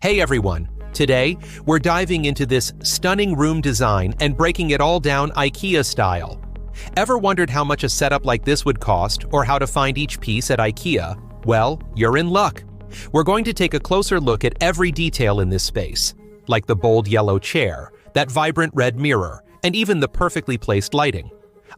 Hey everyone! Today, we're diving into this stunning room design and breaking it all down IKEA style. Ever wondered how much a setup like this would cost or how to find each piece at IKEA? Well, you're in luck. We're going to take a closer look at every detail in this space, like the bold yellow chair, that vibrant red mirror, and even the perfectly placed lighting.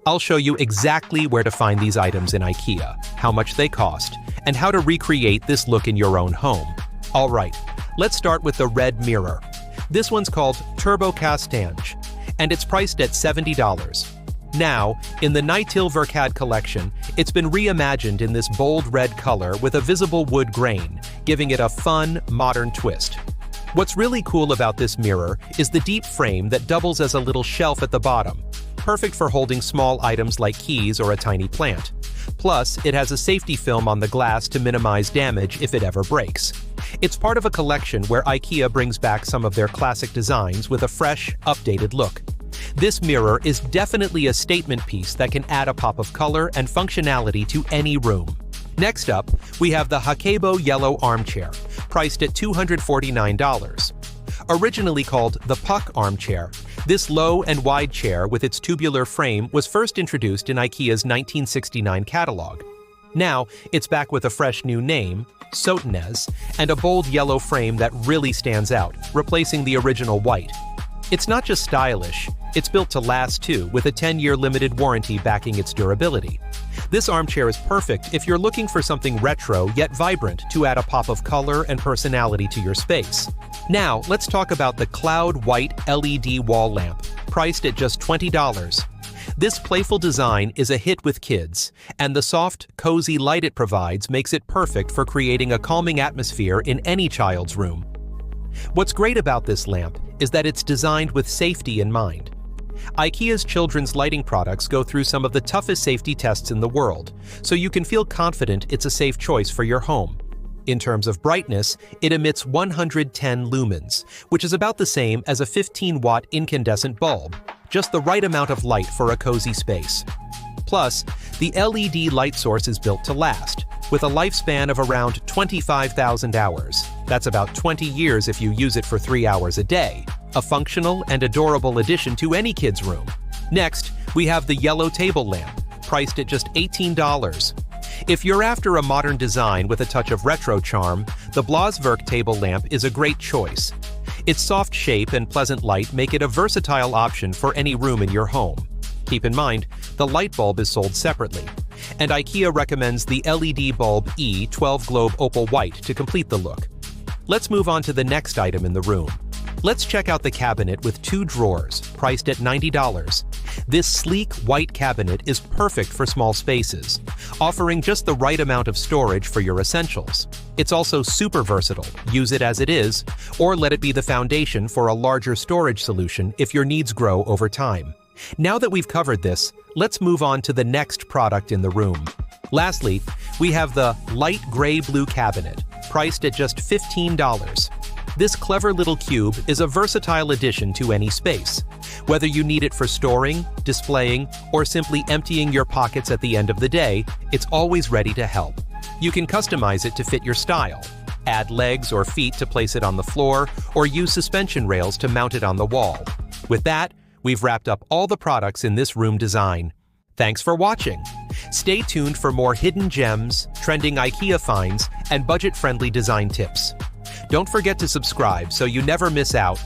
I'll show you exactly where to find these items in IKEA, how much they cost, and how to recreate this look in your own home. All right, let's start with the red mirror. This one's called Turbo Castange, and it's priced at $70. Now, in the Nightil Verkad collection, it's been reimagined in this bold red color with a visible wood grain, giving it a fun, modern twist. What's really cool about this mirror is the deep frame that doubles as a little shelf at the bottom, perfect for holding small items like keys or a tiny plant. Plus, it has a safety film on the glass to minimize damage if it ever breaks. It's part of a collection where IKEA brings back some of their classic designs with a fresh, updated look. This mirror is definitely a statement piece that can add a pop of color and functionality to any room. Next up, we have the Hakebo Yellow Armchair, priced at $249. Originally called the Puck Armchair, this low and wide chair with its tubular frame was first introduced in IKEA's 1969 catalog. Now, it's back with a fresh new name, Sotenes, and a bold yellow frame that really stands out, replacing the original white. It's not just stylish, it's built to last too, with a 10-year limited warranty backing its durability. This armchair is perfect if you're looking for something retro yet vibrant to add a pop of color and personality to your space. Now, let's talk about the Cloud White LED wall lamp, priced at just $20. This playful design is a hit with kids, and the soft, cozy light it provides makes it perfect for creating a calming atmosphere in any child's room. What's great about this lamp is that it's designed with safety in mind. IKEA's children's lighting products go through some of the toughest safety tests in the world, so you can feel confident it's a safe choice for your home. In terms of brightness, it emits 110 lumens, which is about the same as a 15-watt incandescent bulb, just the right amount of light for a cozy space. Plus, the LED light source is built to last, with a lifespan of around 25,000 hours. That's about 20 years if you use it for 3 hours a day, a functional and adorable addition to any kid's room. Next, we have the yellow table lamp, priced at just $18. If you're after a modern design with a touch of retro charm, the Bloswerk table lamp is a great choice. Its soft shape and pleasant light make it a versatile option for any room in your home. Keep in mind, the light bulb is sold separately, and IKEA recommends the LED bulb E 12 Globe Opal White to complete the look. Let's move on to the next item in the room. Let's check out the cabinet with 2 drawers, priced at $90. This sleek white cabinet is perfect for small spaces, offering just the right amount of storage for your essentials. It's also super versatile. Use it as it is, or let it be the foundation for a larger storage solution if your needs grow over time. Now that we've covered this, let's move on to the next product in the room. Lastly, we have the light gray-blue cabinet, priced at just $15. This clever little cube is a versatile addition to any space. Whether you need it for storing, displaying, or simply emptying your pockets at the end of the day, it's always ready to help. You can customize it to fit your style, add legs or feet to place it on the floor, or use suspension rails to mount it on the wall. With that, we've wrapped up all the products in this room design. Thanks for watching. Stay tuned for more hidden gems, trending IKEA finds, and budget-friendly design tips. Don't forget to subscribe so you never miss out.